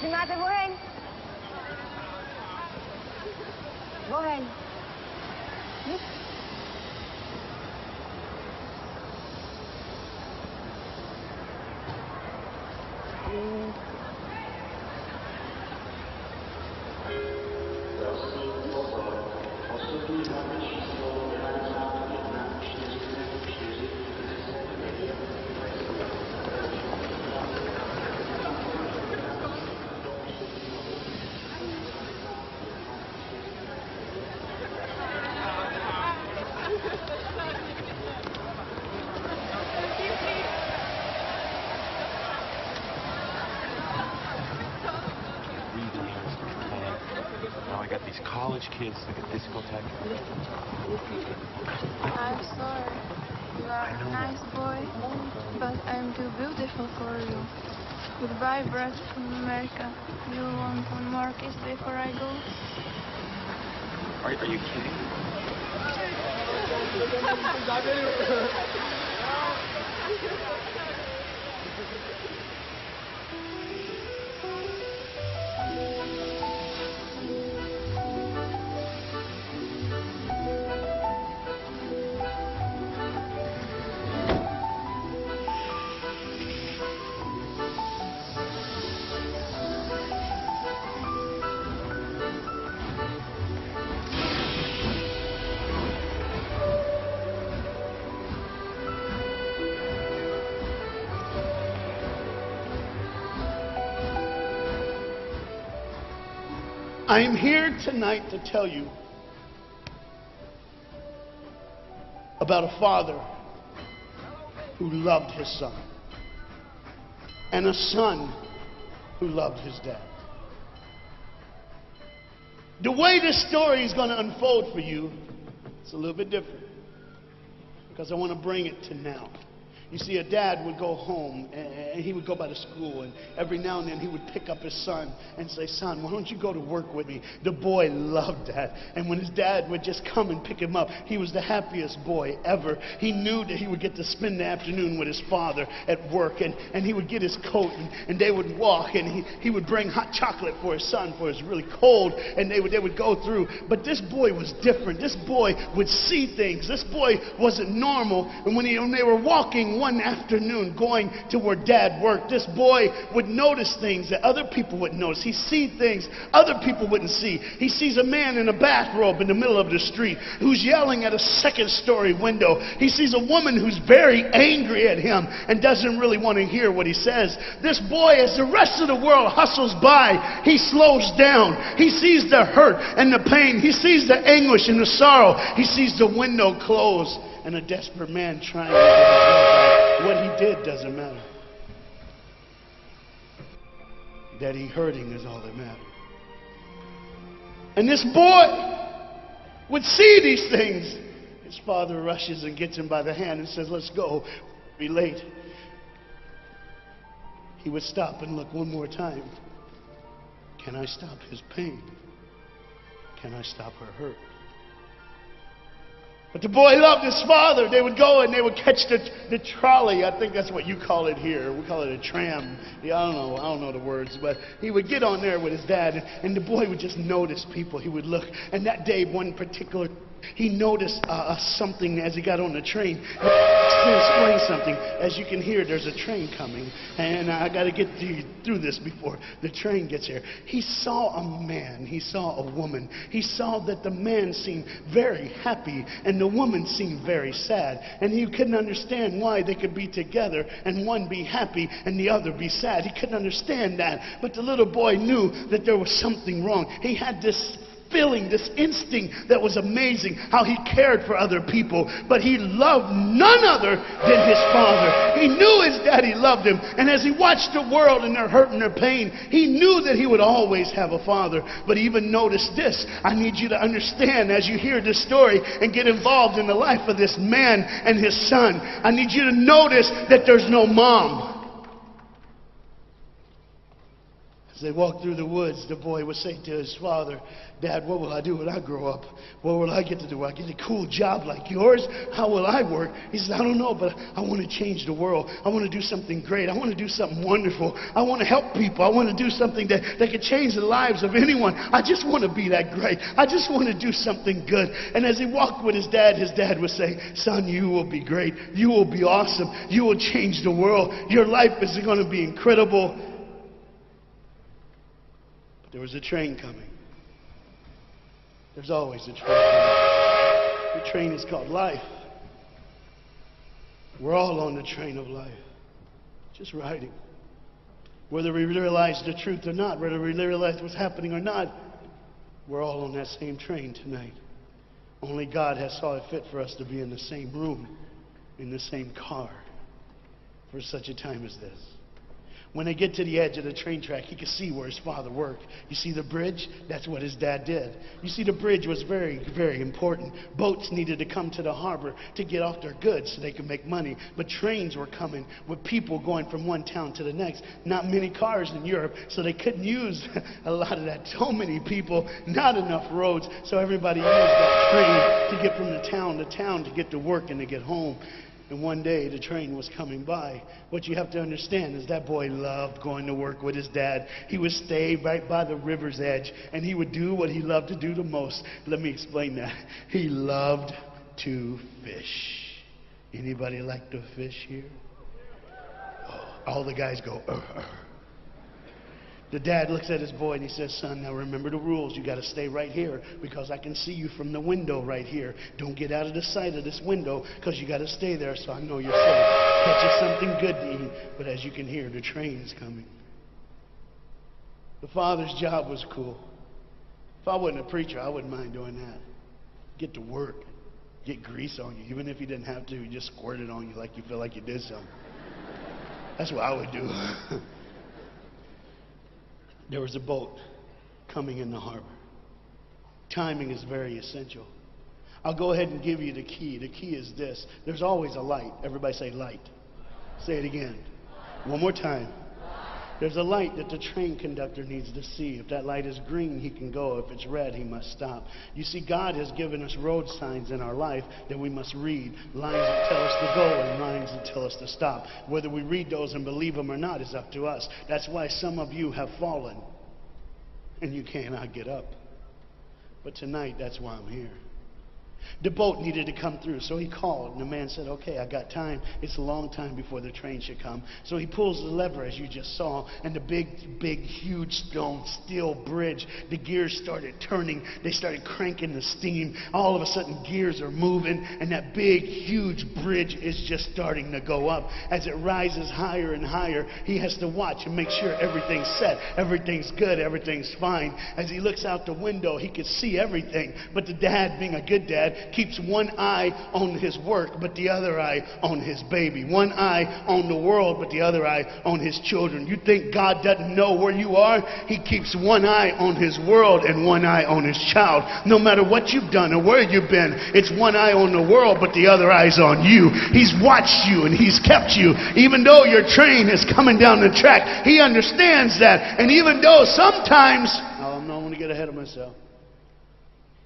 Sumate, wohin? Wohin? Hm? College kids like a discotheque. I'm sorry. You are a nice boy, but I'm too beautiful for you. Goodbye, Brad from America. You want one more kiss before I go? Are you kidding? I'm here tonight to tell you about a father who loved his son and a son who loved his dad. The way this story is going to unfold for you, it's a little bit different because I want to bring it to now. You see, a dad would go home and he would go by the school, and every now and then he would pick up his son and say, "Son, why don't you go to work with me?" The boy loved that. And when his dad would just come and pick him up, he was the happiest boy ever. He knew that he would get to spend the afternoon with his father at work, and he would get his coat, and they would walk, and he would bring hot chocolate for his son, for it's really cold, and they would go through. But this boy was different. This boy would see things. This boy wasn't normal. And when they were walking one afternoon going to where dad worked, this boy would notice things that other people wouldn't notice. He see things other people wouldn't see. He sees a man in a bathrobe in the middle of the street who's yelling at a second-story window. He sees a woman who's very angry at him and doesn't really want to hear what he says. This boy, as the rest of the world hustles by, he slows down. He sees the hurt and the pain. He sees the anguish and the sorrow. He sees the window close and a desperate man trying to get his back. What he did doesn't matter. That he hurting is all that matters. And this boy would see these things. His father rushes and gets him by the hand and says, "Let's go. Be late." He would stop and look one more time. Can I stop his pain? Can I stop her hurt? But the boy loved his father. They would go and they would catch the trolley. I think that's what you call it here. We call it a tram. Yeah, I don't know the words. But he would get on there with his dad, and the boy would just notice people. He would look. And that day, one particular, he noticed something as he got on the train. Let me explain something. As you can hear, there's a train coming. And I got to get through this before the train gets here. He saw a man. He saw a woman. He saw that the man seemed very happy and the woman seemed very sad. And he couldn't understand why they could be together and one be happy and the other be sad. He couldn't understand that. But the little boy knew that there was something wrong. He had this feeling, this instinct that was amazing, how he cared for other people, but he loved none other than his father. He knew his daddy loved him, and as he watched the world and their hurt and their pain, he knew that he would always have a father. But even notice this, I need you to understand as you hear this story and get involved in the life of this man and his son, I need you to notice that there's no mom. As they walked through the woods, the boy would say to his father, Dad, what will I do when I grow up? What will I get to do? Will I get a cool job like yours? How will I work? He said, I don't know, but I want to change the world. I want to do something great. I want to do something wonderful. I want to help people. I want to do something that can change the lives of anyone. I just want to be that great. I just want to do something good. And as he walked with his dad would say, son, you will be great. You will be awesome. You will change the world. Your life is going to be incredible. There was a train coming. There's always a train coming. The train is called life. We're all on the train of life, just riding. Whether we realize the truth or not, whether we realize what's happening or not, we're all on that same train tonight. Only God has saw it fit for us to be in the same room, in the same car, for such a time as this. When they get to the edge of the train track, he could see where his father worked. You see the bridge? That's what his dad did. You see, the bridge was very, very important. Boats needed to come to the harbor to get off their goods so they could make money. But trains were coming with people going from one town to the next. Not many cars in Europe, so they couldn't use a lot of that. So many people, not enough roads, so everybody used that train to get from the town to town to get to work and to get home. And one day the train was coming by. What you have to understand is that boy loved going to work with his dad. He would stay right by the river's edge, and he would do what he loved to do the most. Let me explain that. He loved to fish. Anybody like to fish here? Oh, all the guys go, The dad looks at his boy and he says, son, now remember the rules. You got to stay right here because I can see you from the window right here. Don't get out of the sight of this window because you got to stay there so I know you're safe. Catch you something good to eat. But as you can hear, the train's coming. The father's job was cool. If I wasn't a preacher, I wouldn't mind doing that. Get to work. Get grease on you. Even if you didn't have to, you just squirt it on you like you feel like you did something. That's what I would do. There was a boat coming in the harbor. Timing is very essential. I'll go ahead and give you the key. The key is this. There's always a light. Everybody say light. Say it again. One more time. There's a light that the train conductor needs to see. If that light is green, he can go. If it's red, he must stop. You see, God has given us road signs in our life that we must read. Lines that tell us to go and lines that tell us to stop. Whether we read those and believe them or not is up to us. That's why some of you have fallen and you cannot get up. But tonight, that's why I'm here. The boat needed to come through, so he called, and the man said, okay, I got time. It's a long time before the train should come. So he pulls the lever, as you just saw, and the big, huge stone steel bridge, the gears started turning. They started cranking the steam. All of a sudden, gears are moving, and that big, huge bridge is just starting to go up. As it rises higher and higher, he has to watch and make sure everything's set, everything's good, everything's fine. As he looks out the window, he can see everything, but the dad, being a good dad, keeps one eye on his work, but the other eye on his baby. One eye on the world, but the other eye on his children. You think God doesn't know where you are? He keeps one eye on his world and one eye on his child. No matter what you've done or where you've been, it's one eye on the world, but the other eye's on you. He's watched you and he's kept you. Even though your train is coming down the track, he understands that. And even though sometimes, I'm not going to get ahead of myself.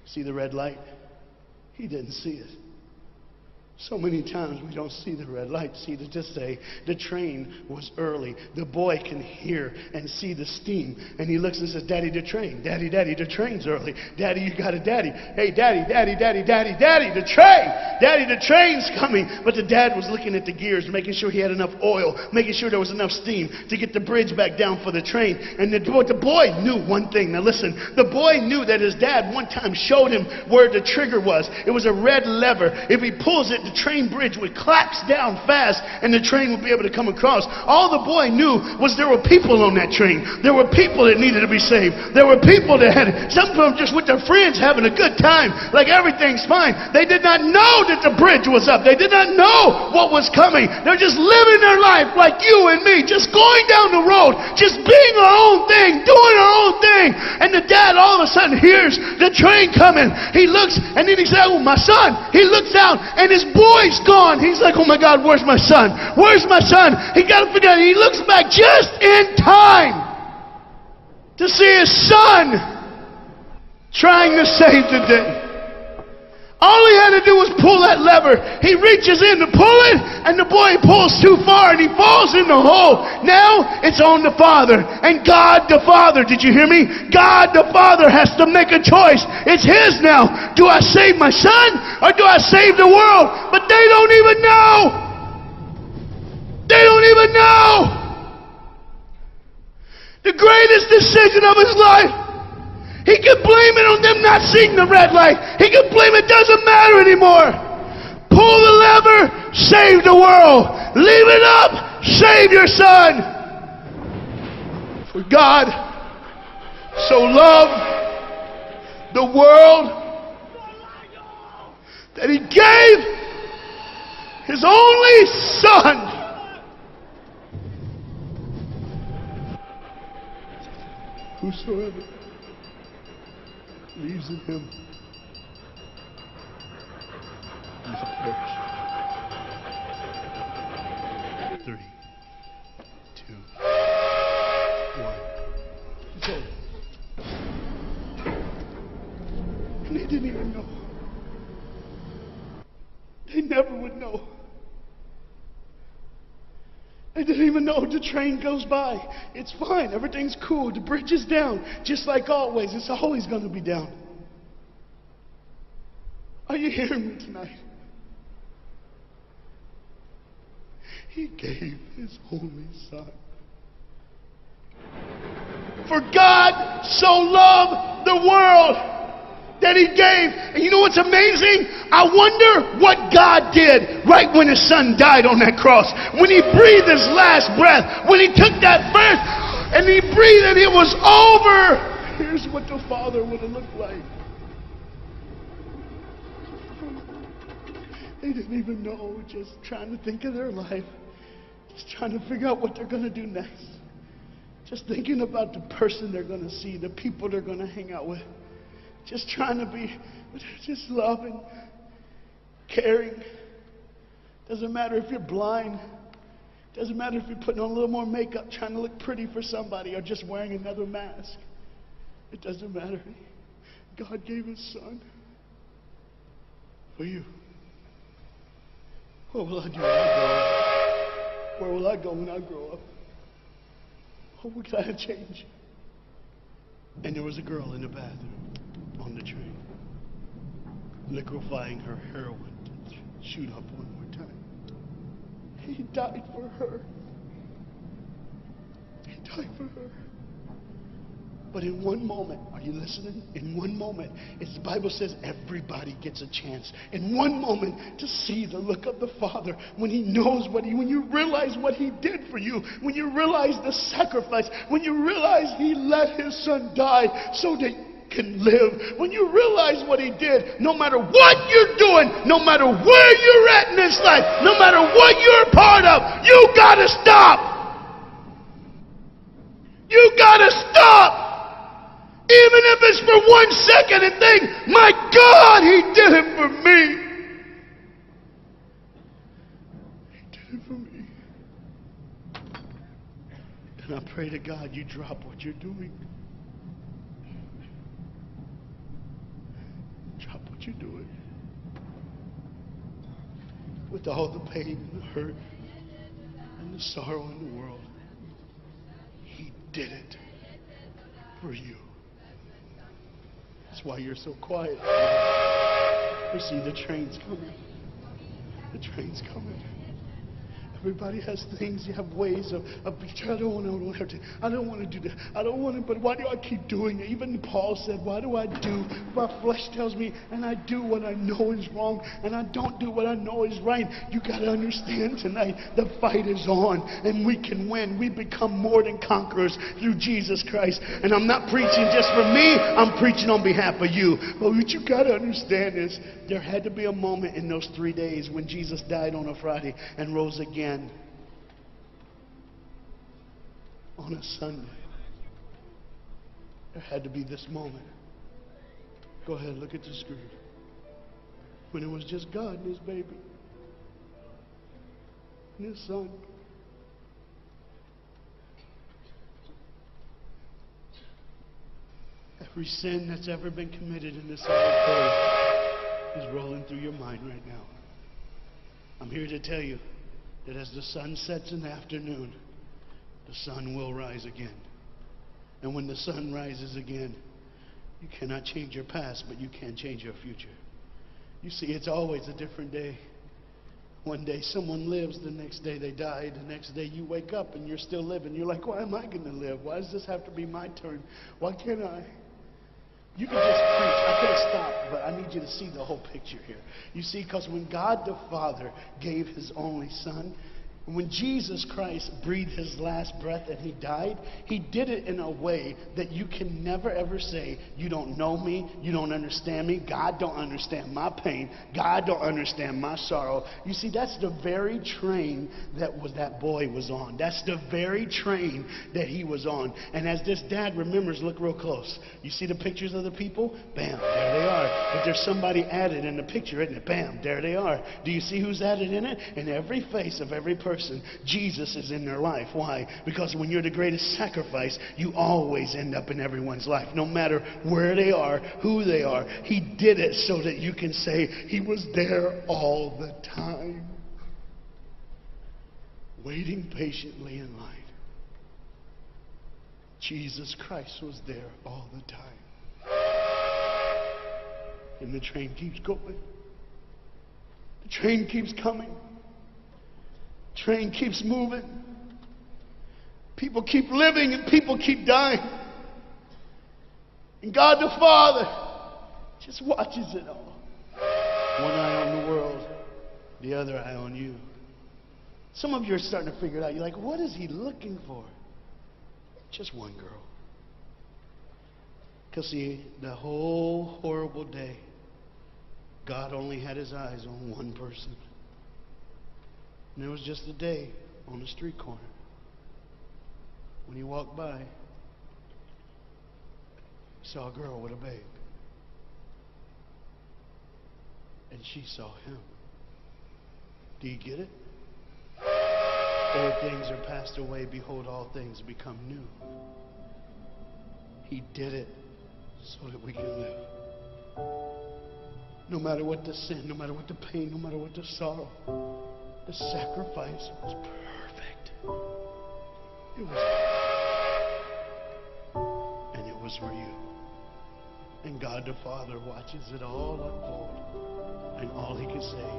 See the red light? He didn't see it. So many times we don't see the red light. See, to just say the train was early. The boy can hear and see the steam. And he looks and says, Daddy, the train. Daddy, the train's early. Daddy, you got a daddy. Hey, Daddy, the train. Daddy, the train's coming. But the dad was looking at the gears, making sure he had enough oil, making sure there was enough steam to get the bridge back down for the train. And the boy knew one thing. Now listen, the boy knew that his dad one time showed him where the trigger was. It was a red lever. If he pulls it, the train bridge would collapse down fast and the train would be able to come across. All the boy knew was there were people on that train. There were people that needed to be saved. There were people that had, some of them just with their friends having a good time, like everything's fine. They did not know that the bridge was up. They did not know what was coming. They're just living their life like you and me, just going down the road, just being our own thing, doing our own thing. And the dad all of a sudden hears the train coming. He looks and then he says, oh, my son. He looks out and his boy's gone. He's like, oh my God, where's my son? Where's my son? He got to figure out. He looks back just in time. to see his son trying to save the day. All he had to do was pull that lever. He reaches in to pull it, and the boy pulls too far, and he falls in the hole. Now it's on the Father. And God the Father, did you hear me? God the Father has to make a choice. It's his now. Do I save my son, or do I save the world? But they don't even know. They don't even know. The greatest decision of his life. He could blame it on them not seeing the red light. He could blame it doesn't matter anymore. Pull the lever, save the world. Leave it up, save your son. For God so loved the world that he gave his only son. Whosoever believes in him not perish. 3, 2, 1. Go. And they didn't even know. They never would know. They didn't even know the train goes by. It's fine. Everything's cool. The bridge is down. Just like always. It's always going to be down. Are you hearing me tonight? He gave his only son. For God so loved the world that he gave. And you know what's amazing? I wonder what God did right when his son died on that cross. When he breathed his last breath. When he took that breath and he breathed and it was over. Here's what the Father would have looked like. They didn't even know. Just trying to think of their life. Just trying to figure out what they're going to do next. Just thinking about the person they're going to see. The people they're going to hang out with. Just trying to be, just loving, caring. Doesn't matter if you're blind. Doesn't matter if you're putting on a little more makeup, trying to look pretty for somebody, or just wearing another mask. It doesn't matter. God gave his son for you. What will I do when I grow up? Where will I go when I grow up? Oh, we gotta change. And there was a girl in the bathroom on the train, liquefying her heroin to shoot up one more time. He died for her. He died for her. But in one moment, are you listening? In one moment, as the Bible says, everybody gets a chance. In one moment, to see the look of the Father when he knows when you realize what he did for you, when you realize the sacrifice, when you realize he let his son die so that you can live, when you realize what he did, no matter what you're doing, no matter where you're at in this life, no matter what you're a part of, you gotta stop. You gotta stop. Even if it's for 1 second, and think, my God, he did it for me. He did it for me. And I pray to God you drop what you're doing. Drop what you're doing. With all the pain and the hurt and the sorrow in the world, he did it for you. That's why you're so quiet. You see, the train's coming. The train's coming. Everybody has things. You have ways of I don't want to do that. I don't want to, but why do I keep doing it? Even Paul said, why do I do? My flesh tells me, and I do what I know is wrong, and I don't do what I know is right. You got to understand tonight, the fight is on, and we can win. We become more than conquerors through Jesus Christ. And I'm not preaching just for me. I'm preaching on behalf of you. But what you got to understand is, there had to be a moment in those 3 days when Jesus died on a Friday and rose again on a Sunday. There had to be this moment. Go ahead, look at the screen. When it was just God and his baby and his son. Every sin that's ever been committed in this auditorium is rolling through your mind right now. I'm here to tell you that as the sun sets in the afternoon, the sun will rise again. And when the sun rises again, you cannot change your past, but you can change your future. You see, it's always a different day. One day someone lives, the next day they die, the next day you wake up and you're still living. You're like, why am I going to live? Why does this have to be my turn? Why can't I? You can just preach. I could have stopped, but I need you to see the whole picture here. You see, because when God the Father gave his only Son, when Jesus Christ breathed his last breath and he died, he did it in a way that you can never ever say, you don't know me, you don't understand me, God don't understand my pain, God don't understand my sorrow. You see, that's the very train that boy was on. That's the very train that he was on. And as this dad remembers, look real close. You see the pictures of the people? Bam, there they are. But there's somebody added in the picture, isn't it? Bam, there they are. Do you see who's added in it? In every face of every person, Jesus is in their life. Why? Because when you're the greatest sacrifice, you always end up in everyone's life. No matter where they are, who they are. He did it so that you can say he was there all the time. Waiting patiently in line. Jesus Christ was there all the time. And the train keeps going. The train keeps coming. Train keeps moving. People keep living and people keep dying. And God the Father just watches it all. One eye on the world, the other eye on you. Some of you are starting to figure it out. You're like, what is he looking for? Just one girl. Because see, the whole horrible day, God only had his eyes on one person. And it was just a day on the street corner. When he walked by, he saw a girl with a babe. And she saw him. Do you get it? Old things are passed away. Behold, all things become new. He did it so that we can live. No matter what the sin, no matter what the pain, no matter what the sorrow, the sacrifice was perfect. It was perfect. And it was for you. And God the Father watches it all unfold. And all he can say